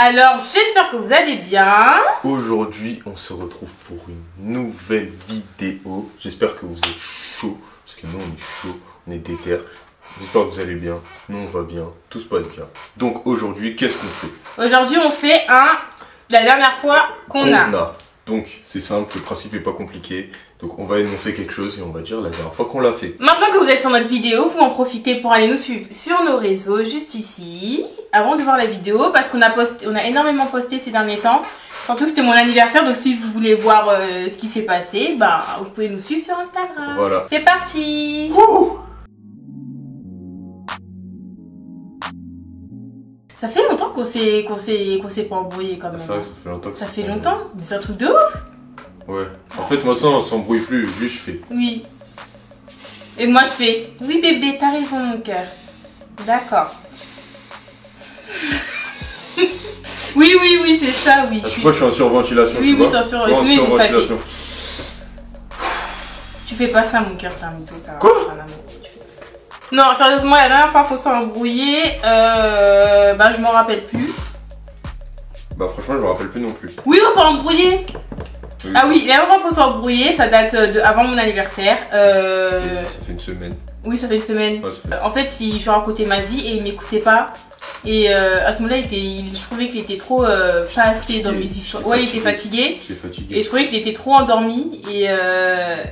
Alors, j'espère que vous allez bien. Aujourd'hui, on se retrouve pour une nouvelle vidéo. J'espère que vous êtes chaud, parce que nous, on est chaud, on est déter. J'espère que vous allez bien, nous on va bien, tout se passe bien. Donc aujourd'hui, qu'est-ce qu'on fait? Aujourd'hui, on fait la dernière fois qu'on a. Donc c'est simple, le principe n'est pas compliqué. Donc on va énoncer quelque chose et on va dire la dernière fois qu'on l'a fait. Maintenant que vous êtes sur notre vidéo, vous en profitez pour aller nous suivre sur nos réseaux, juste ici, avant de voir la vidéo, parce qu'on a énormément posté ces derniers temps. Surtout c'était mon anniversaire, donc si vous voulez voir ce qui s'est passé, bah, vous pouvez nous suivre sur Instagram. Voilà. C'est parti. Ça fait longtemps qu'on s'est pas embrouillé quand même. C'est vrai, ça fait longtemps. Ça fait longtemps, mais c'est un truc de ouf. Ouais. En fait, moi ça, on s'embrouille plus, juste je fais. Oui. Et moi je fais, oui bébé, t'as raison mon cœur. D'accord. oui, c'est ça, oui. À chaque fois, je suis en surventilation, oui, tu vois. Oui, t'es en surventilation. Tu fais pas ça mon cœur, t'es un mytho. Quoi? Non, sérieusement, la dernière fois qu'on s'est embrouillé, bah je m'en rappelle plus. Bah franchement, je me rappelle plus non plus. Oui, on s'est embrouillé. Oui. Ah oui, la dernière fois qu'on s'est embrouillé, ça date avant mon anniversaire. Ça fait une semaine. Oui, ça fait une semaine. Ouais, en fait, je racontais ma vie et il m'écoutait pas. Et à ce moment-là, je trouvais qu'il était trop pas assez dans mes histoires. Ouais, il était fatigué. Et je trouvais qu'il était trop endormi. Et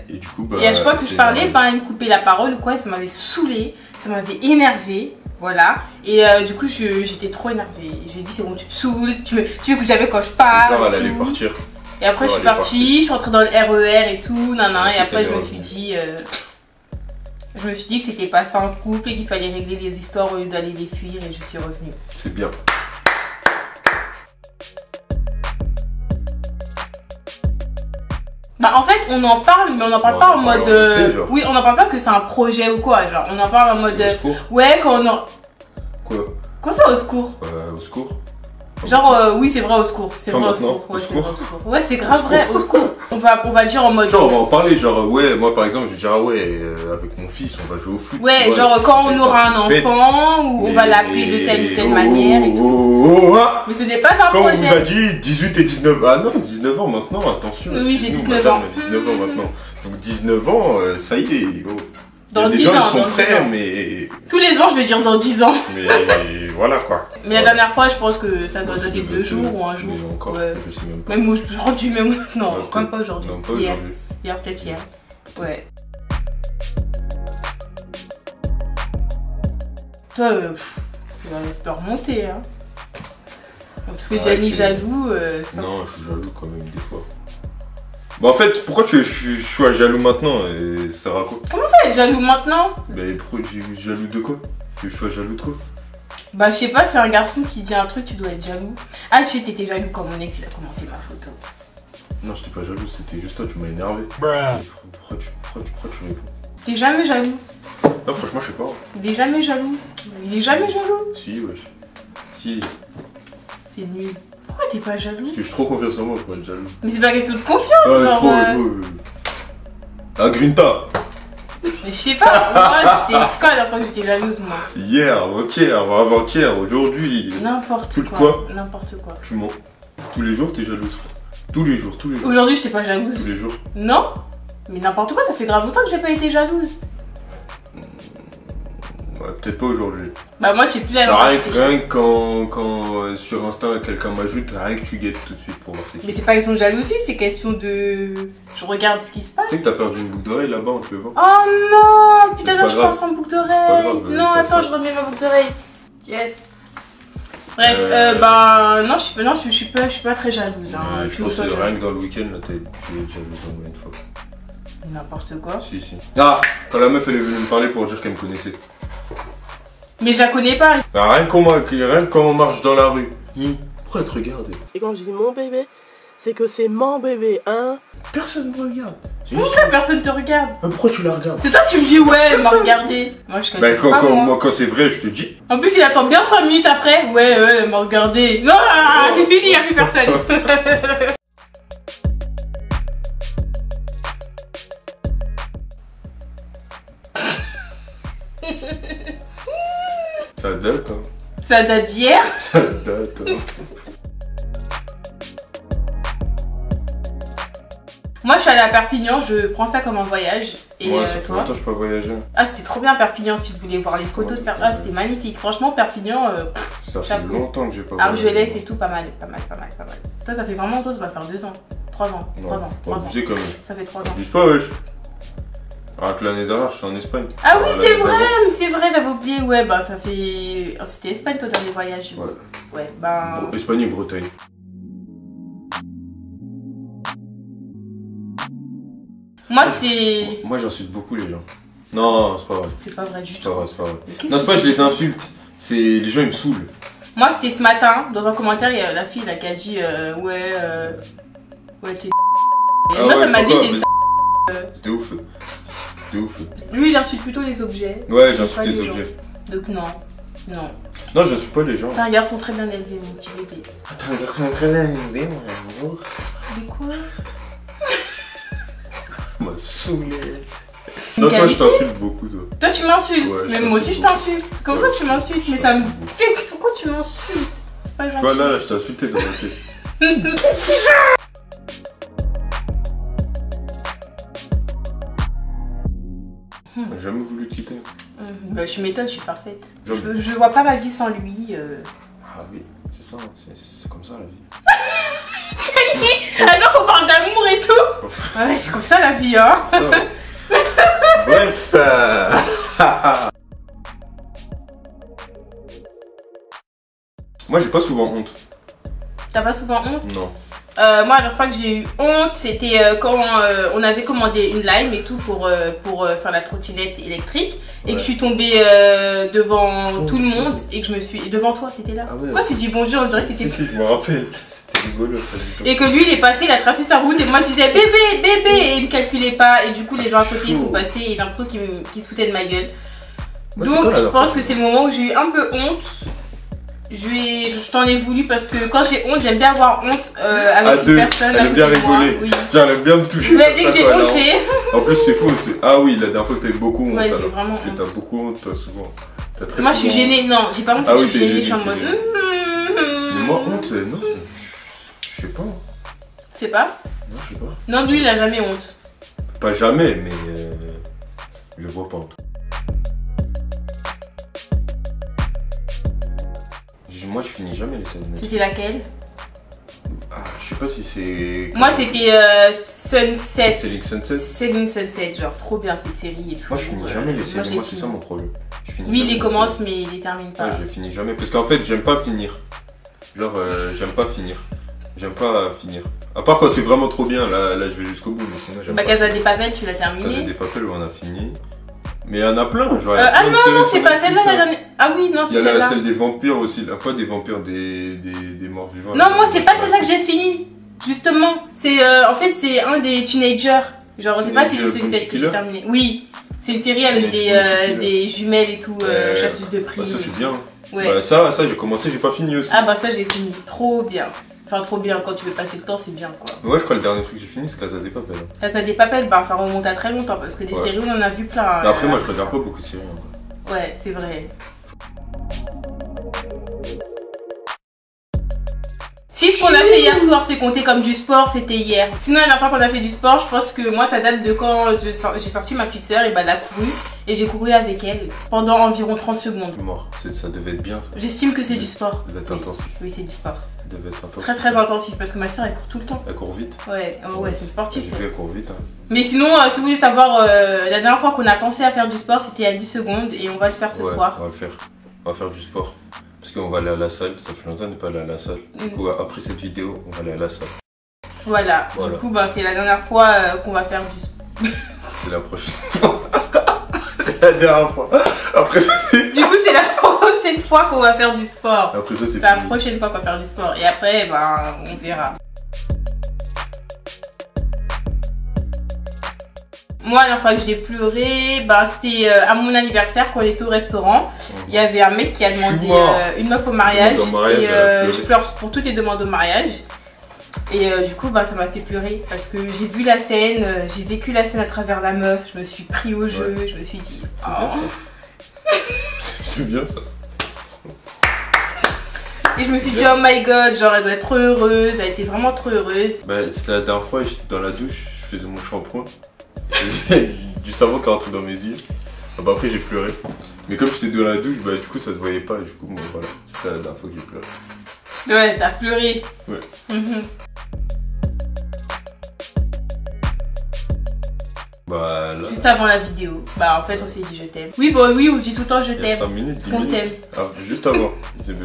du coup, bah, et à chaque fois que je parlais, bah, il me coupait la parole ou quoi. Ça m'avait saoulée, ça m'avait énervée. Voilà. Et du coup, j'étais trop énervée. Je lui ai dit, c'est bon, tu me saoules, tu m'écoutes jamais quand je parle. Elle allait partir. Et après, je suis partie, je suis rentrée dans le RER et tout. Et après, je me suis dit. Je me suis dit que c'était pas ça en couple et qu'il fallait régler les histoires au lieu d'aller les fuir et je suis revenue. C'est bien. Bah en fait on en parle mais on en parle pas en mode oui on en parle pas que c'est un projet ou quoi genre on en parle en mode ouais quand on en... Quoi? Comment ça au secours? Au secours? Genre oui c'est vrai au secours, c'est vrai au secours. Ouais, c'est vrai au secours. Ouais c'est grave vrai au secours. On va dire en mode. Genre on va en parler genre ouais moi par exemple je vais dire ah ouais avec mon fils on va jouer au foot. Ouais genre quand on aura un enfant ou on va l'appeler de telle ou telle manière et tout. Mais ce n'est pas un projet. Comme on vous a dit 18 et 19 ah non 19 ans maintenant attention. Oui j'ai 19 ans. 19 ans maintenant. Donc 19 ans ça y est. Dans 10 ans, ils sont prêts, mais... Tous les ans, je vais dire dans 10 ans. Mais voilà quoi. Mais la dernière fois, je pense que ça doit dater de 2 jours ou un jour. Mais encore, ouais. je sais même pas. Même aujourd'hui, même... Non, même pas aujourd'hui. Non, pas hier. aujourd'hui. Hier, peut-être hier. Ouais. Toi, tu vas remonter, hein. Parce que Gianni jaloux... non, je suis jaloux quand même des fois. Bah en fait, pourquoi je suis jaloux maintenant et ça sert à quoi? Comment ça être jaloux maintenant? Mais pourquoi je suis jaloux de quoi? Que je sois jaloux de quoi? Bah je sais pas, c'est un garçon qui dit un truc, tu dois être jaloux. Ah je sais, t'étais jaloux quand mon ex il a commenté ma photo. Non, j'étais pas jaloux, c'était juste toi, tu m'as énervé. Pourquoi tu réponds? T'es jamais jaloux? Non, franchement, je sais pas. Il est jamais jaloux. Il est jamais jaloux. Si, wesh. Si. T'es nul. Pourquoi t'es pas jaloux? Parce que je suis trop confiance en moi pour être jaloux. Mais c'est pas question de confiance, genre... Ah, Grinta. Mais je sais pas, moi j'étais ex-con la fois que j'étais jalouse, moi. Hier, avant-hier, aujourd'hui. N'importe quoi. N'importe quoi. Tu mens. Tous les jours, t'es jalouse. Tous les jours. Aujourd'hui, j'étais pas jalouse. Tous les jours. Non. Mais n'importe quoi, ça fait grave longtemps que j'ai pas été jalouse. Ouais, peut-être pas aujourd'hui. Bah moi je sais plus la même chose. Rien que quand sur Insta quelqu'un m'ajoute, rien que tu guettes tout de suite pour voir c'est qui. Mais c'est pas question de jalousie, c'est question de... Je regarde ce qui se passe. Tu sais que t'as perdu une boucle d'oreille là-bas, tu veux voir? Oh non. Putain non, je pense en boucle d'oreille. Non attends, je remets ma boucle d'oreille. Yes. Bref, bah non, je suis pas très jalouse. Hein. Je pense que rien que dans le week-end, là, tu es jalouse en moins une fois. N'importe quoi. Si. Ah, quand la meuf elle est venue me parler pour dire qu'elle me connaissait. Mais je la connais pas. Bah, rien que quand on marche dans la rue. Pourquoi elle te regarde? Et quand je dis mon bébé, c'est que c'est mon bébé, hein? Personne me regarde. Comment ça personne te regarde? Mais pourquoi tu la regardes? C'est toi qui me dis ouais, elle m'a regardé. Moi je connais pas moi. Quand c'est vrai, je te dis. En plus il attend bien 5 minutes après. Ouais, elle m'a regardé. Non, c'est fini, y'a plus personne. Ça date, hein. Ça date d'hier. Ça date, hein. Moi, je suis allée à Perpignan, je prends ça comme un voyage. Et Moi, ça fait toi? longtemps que je peux pas voyager. Ah, c'était trop bien Perpignan, si vous voulez voir les photos de Perpignan. Ah, c'était magnifique. Franchement, Perpignan, Ça fait chapeau. longtemps que j'ai pas voyagé. Argelès et tout, pas mal. Toi, ça fait vraiment longtemps, ça va faire 2 ans. 3 ans. 3 ans. 3 ans. Abusé quand même. Ça fait 3 ans. Abuse pas, wesh. Alors que l'année dernière, je suis en Espagne. Ah oui, Alors, c'est vrai, j'avais oublié. Ouais, bah ça fait. Oh, c'était Espagne, ton dernier voyage. Ouais. Ouais, bah. Espagne et Bretagne. Moi, c'était. Moi, j'insulte beaucoup les gens. Non, c'est pas vrai. C'est pas vrai du C'est tout. pas vrai, c'est pas vrai. Mais qu'est-ce Non, c'est que pas je tu les dis? insulte. C'est les gens, ils me saoulent. Moi, c'était ce matin, dans un commentaire, il y a la fille là qui a dit ouais, t'es. Et Ah moi, ouais, ça m'a je dit crois t'es. pas, C'était ouf. C'était ouf. Lui, il insulte plutôt les objets. Ouais, pas j'insulte les les gens. objets. Donc, non. Non. Non, j'insulte pas les gens. T'es un garçon très bien élevé, mon petit bébé. Attends, un garçon très bien élevé, mon amour. Mais quoi? Tu m'as saoulé. Une Non, toi, je qualité. t'insulte beaucoup, toi. Toi, tu m'insultes. Ouais, Mais je moi aussi, je t'insulte t'insulte. Comme Ouais, ça, tu m'insultes. Mais ça me beaucoup. fait. Pourquoi tu m'insultes? C'est pas Tu gentil. vois, là, je t'ai insulté dans ma tête. J'ai jamais voulu te quitter. Bah, je m'étonne, je suis parfaite. Jamais. Je vois pas ma vie sans lui. Ah oui, c'est ça, c'est comme ça la vie. Alors qu'on parle d'amour et tout. Ouais, c'est comme ça la vie, hein. Ça, ouais. Bref. Moi, j'ai pas souvent honte. T'as pas souvent honte? Non. Moi, la dernière fois que j'ai eu honte, c'était quand on avait commandé une lime et tout pour faire la trottinette électrique et Ouais. que je suis tombée devant tout le monde et que je me suis. Devant toi, t'étais là? Ah ouais, Pourquoi tu dis bonjour? On dirait que Si, t'étais. si, je me rappelle. C'était rigolo ça du tout. Et que lui il est passé, il a tracé sa route et moi je disais bébé, bébé et il me calculait pas et du coup les gens à côté ils sont passés et j'ai l'impression qu'ils se foutaient de ma gueule. Moi, c'est Donc quand la je dernière pense fois que c'est le moment où j'ai eu un peu honte. Je t'en ai voulu parce que quand j'ai honte, j'aime bien avoir honte À avec deux, une personne. elle à aime bien côté de moi. rigoler. Oui. Genre, elle aime bien me toucher. Mais comme dès que ça, j'ai quand elle a honte, j'ai. En plus, c'est fou. Ah oui, la dernière fois que t'avais beaucoup honte. Ouais, j'ai alors. vraiment Parce que honte. t'as beaucoup honte, toi, souvent. T'as très Moi je suis souvent honte. gênée, non, j'ai pas honte, Ah je oui, suis t'es gênée, je suis en gênée, mode. t'es Mais moi, honte, non, je sais pas. C'est pas? Non, je sais pas. Non, lui il a jamais honte. Pas jamais, mais je vois pas en tout. Moi, je finis jamais les scènes. C'était laquelle? Ah, je sais pas si c'est. Moi c'était Sunset. Selling Sunset. Selling Sunset, genre trop bien cette série et tout. Moi, je finis jamais les séries. j'ai Moi, c'est fini. ça mon problème. Je finis Lui il jamais les commence mais il les termine pas. Ouais, je les finis jamais. Parce qu'en fait, j'aime pas finir. Genre, j'aime pas finir. J'aime pas finir. À part quand c'est vraiment trop bien, là je vais jusqu'au bout. Mais sinon, j'aime Bah pas. Casa des Papel, tu l'as Casa terminé. des Papel, on a fini. Mais il y en a plein. Genre, il y a Ah plein de non, séries non, sur c'est pas Netflix, celle-là la hein. dernière. Ah oui, non, Il y c'est a celle-là. celle des vampires aussi. Là. Quoi, des vampires, des morts vivants. Non, moi c'est pas celle-là que j'ai fini. Justement, c'est en fait c'est un des teenagers. Genre c'est pas Teenage celle que j'ai Killer. terminé. Oui, c'est une série avec Teenage des jumelles et tout, chasseuses de prix. Ah, ça, c'est bien. Ouais. Bah, ça j'ai commencé, j'ai pas fini aussi. Ah bah ça j'ai fini, trop bien. Enfin trop bien, quand tu veux passer le temps c'est bien quoi. Ouais, je crois que le dernier truc que j'ai fini, c'est Casa des Papel. Casa des Papel, bah ça remonte à très longtemps parce que des Ouais. séries on en a vu plein. Mais après, moi, je après regarde ça. pas beaucoup de séries. En vrai. Ouais, c'est vrai. Si ce qu'on a fait hier soir c'est compté comme du sport, c'était hier. Sinon la dernière fois qu'on a fait du sport, je pense que moi ça date de quand j'ai sorti ma petite sœur et bah elle a couru. Et j'ai couru avec elle pendant environ 30 secondes. Mort. Ça devait être bien, ça. J'estime que c'est du sport. Ça devait être intensif. Oui, c'est du sport. Ça devait être intensif. Très très intensif parce que ma soeur elle court tout le temps. Elle court vite. Ouais, ouais, c'est sportif. J'ai vu, elle court vite. Hein. Mais sinon, si vous voulez savoir, la dernière fois qu'on a pensé à faire du sport, c'était à 10 secondes et on va le faire ce Ouais, soir. on va le faire. On va faire du sport. Parce qu'on va aller à la salle. Ça fait longtemps qu'on n'est pas allé à la salle. Du coup, après cette vidéo, on va aller à la salle. Voilà. Voilà. Du coup, bah, c'est la dernière fois qu'on va faire du sport. C'est la prochaine fois. C'est la dernière fois. Après ça, c'est. Du coup, c'est la prochaine fois qu'on va faire du sport. Après ça, c'est C'est la fini. prochaine fois qu'on va faire du sport. Et après, ben, on verra. Moi, la dernière fois que j'ai pleuré, bah, c'était à mon anniversaire quand on était au restaurant. Il y avait un mec qui a demandé Je suis mort. une meuf au mariage. Au mariage, Et elle a pleuré. je pleure pour toutes les demandes au mariage. Et du coup, bah, ça m'a fait pleurer parce que j'ai vu la scène, j'ai vécu la scène à travers la meuf. Je me suis pris au jeu, je me suis dit. C'est bien ça. C'est bien ça. Et je me suis dit, oh my god, genre elle doit être trop heureuse, elle était vraiment trop heureuse. Bah, c'était la dernière fois, j'étais dans la douche, je faisais mon shampoing. Et du savon qui est rentré dans mes yeux. Ah bah après j'ai pleuré. Mais comme j'étais dans la douche, bah du coup ça se voyait pas. Et du coup, bon, voilà, c'est la dernière fois que j'ai pleuré. Ouais, t'as pleuré. Ouais. Bah là. Juste avant la vidéo. Bah en fait on s'est dit je t'aime. Oui, bah oui, on se dit tout le temps je Il y a t'aime. 5 minutes, 10 Parce qu'on minutes. Ah, juste avant.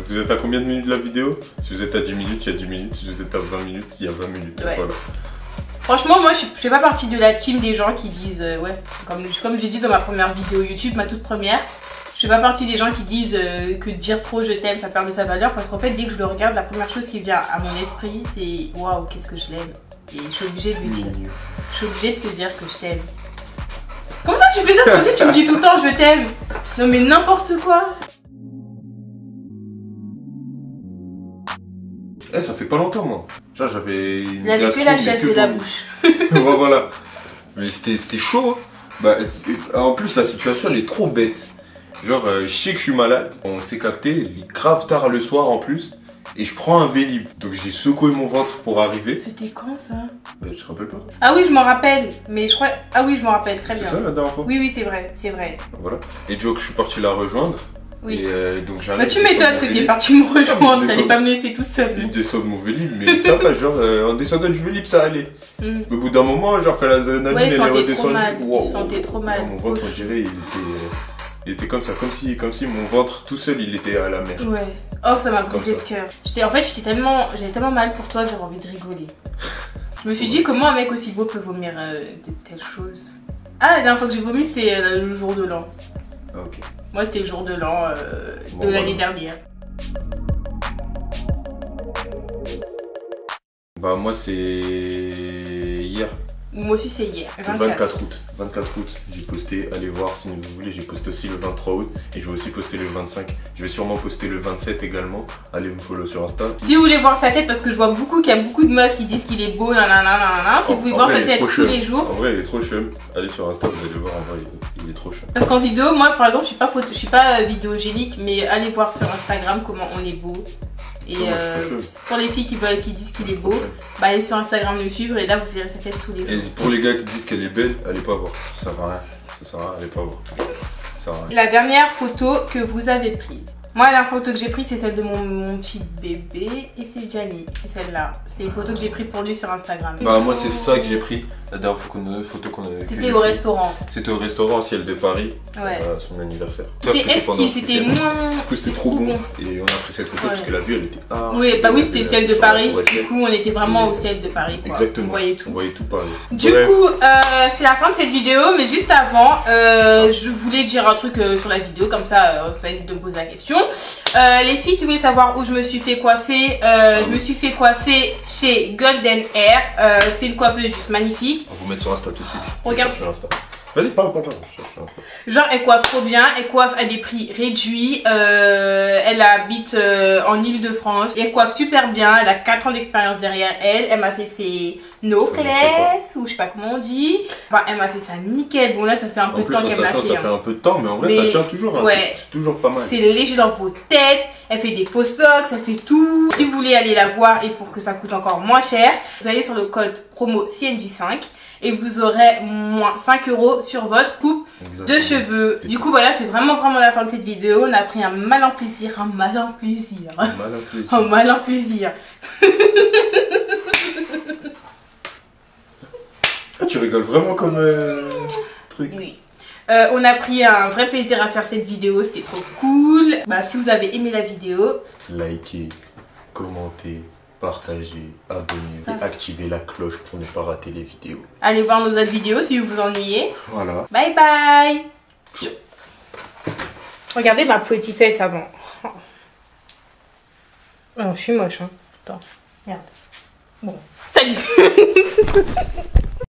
Vous êtes à combien de minutes de la vidéo? Si vous êtes à 10 minutes, il y a 10 minutes. Si vous êtes à 20 minutes, il y a 20 minutes. Ouais. Voilà. Franchement, moi je fais pas partie de la team des gens qui disent ouais, comme j'ai dit dans ma première vidéo YouTube, ma toute première, je fais pas partie des gens qui disent que dire trop je t'aime ça perd de sa valeur, parce qu'en fait dès que je le regarde, la première chose qui vient à mon esprit c'est waouh, qu'est-ce que je l'aime. Et je suis obligée de lui dire. Je suis obligée de te dire que je t'aime. Comment ça tu fais ça comme si tu me dis tout le temps je t'aime? Non mais n'importe quoi. Eh, ça fait pas longtemps moi. Genre j'avais une Il avait gastro, fait la mais chef que de la pour- bouche. Ouais, voilà. Mais c'était chaud. Hein. Bah, en plus la situation elle est trop bête. Genre je sais que je suis malade. On s'est capté, il est grave tard le soir en plus. Et je prends un Vélib. Donc j'ai secoué mon ventre pour arriver. C'était quand ça? Bah, je te rappelle pas. Ah oui je m'en rappelle. Mais je crois... Ah oui je m'en rappelle très C'est bien. ça la dernière fois. Oui oui c'est vrai, c'est vrai. Voilà. Et donc je suis parti la rejoindre. Oui. Et donc j'arrive. Bah, tu m'étonnes que t'es parti me rejoindre, Je t'allais descends. pas me laisser toute seule. Je descends de mon Vélib, mais ça va, genre en descendant du Vélib ça allait. Mm. Au bout d'un moment, genre quand l'adrénaline Ouais, il elle est sentait trop redescendue, mal. wow. Il sentait trop mal. Mon ventre on dirait il était comme ça, comme si mon ventre tout seul il était à la mer. Ouais. Oh, ça m'a Comme brisé le ça. cœur. J'avais tellement mal pour toi, j'avais envie de rigoler. Je me suis dit comment un mec aussi beau peut vomir de telles choses. Ah, la dernière fois que j'ai vomi, c'était le jour de l'an. Ah, ok. Moi, c'était le jour de l'an Bon, de l'année voilà. dernière. Bah moi c'est hier, Moi aussi, c'est hier. le 24 août. 24 août, j'ai posté, allez voir si vous voulez, j'ai posté aussi le 23 août et je vais aussi poster le 25. Je vais sûrement poster le 27 également. Allez me follow sur Insta. Si vous voulez voir sa tête, parce que je vois qu'il y a beaucoup de meufs qui disent qu'il est beau, nanana, si vous pouvez En voir vrai, sa il est tête trop tous chum. les jours. En vrai il est trop chum. Allez sur Insta, vous allez voir, en vrai il est trop chum. Parce qu'en vidéo, moi par exemple, je suis pas vidéogénique, mais allez voir sur Instagram comment on est beau. Et Ouais, moi, je suis pour les filles qui disent qu'il est beau, bah allez sur Instagram le suivre et là vous verrez sa tête tous les Et jours. pour les gars qui disent qu'elle est belle, allez pas voir. Ça sert à rien. Ça sert à rien, allez pas voir. Ça sert à rien. La dernière photo que vous avez prise. Moi la photo que j'ai prise c'est celle de mon petit bébé et c'est Gianni, c'est celle-là. C'est une photo que j'ai prise pour lui sur Instagram. Bah moi c'est ça que j'ai pris. La dernière photo qu'on a. C'était au restaurant. C'était au restaurant Ciel de Paris. Ouais. À son anniversaire. C'était esquive, c'était moins... Du coup c'était trop bon. Et on a pris cette photo Ouais. parce que la vue elle était Oui, bah oui, c'était celle de Paris. Ouais. Du coup, on était vraiment au ciel de Paris, quoi. Exactement. On voyait tout. On voyait tout Paris. Du Bref. coup, c'est la fin de cette vidéo, mais juste avant, je voulais dire un truc sur la vidéo, comme ça, ça évite de me poser la question. Les filles qui voulaient savoir où je me suis fait coiffer, je me suis fait coiffer chez Golden Hair. C'est une coiffeuse juste magnifique. On va vous mettre sur Insta tout de suite. Regarde. Je cherche Insta. Vas-y, parle. Je cherche sur Insta. Genre, elle coiffe trop bien, elle coiffe à des prix réduits. Elle habite en Ile-de-France et elle coiffe super bien. Elle a 4 ans d'expérience derrière elle. Elle m'a fait ses nocles, ou je sais pas comment on dit. Enfin, elle m'a fait ça nickel. Bon, là, ça fait un peu En de plus, temps en qu'elle me l'a sachant, fait. ça fait un peu de temps, mais en vrai, Mais ça tient toujours. Hein. ouais. C'est toujours pas mal. C'est léger dans vos têtes, elle fait des fausses locks, ça fait tout. Si vous voulez aller la voir et pour que ça coûte encore moins cher, vous allez sur le code promo CNJ5 et vous aurez moins 5 € sur votre coupe de cheveux. Du coup voilà, c'est vraiment la fin de cette vidéo. On a pris un malin plaisir, un malin plaisir. Un malin plaisir. Ah, tu rigoles vraiment comme truc. Oui. On a pris un vrai plaisir à faire cette vidéo, c'était trop cool. Bah, si vous avez aimé la vidéo, Likez, commentez, partagez, abonnez et activez la cloche pour ne pas rater les vidéos. allez voir nos autres vidéos si vous vous ennuyez. Voilà. Bye bye. Regardez ma petite fesse avant. Oh. Non, je suis moche, hein. Attends, regarde. Bon, salut.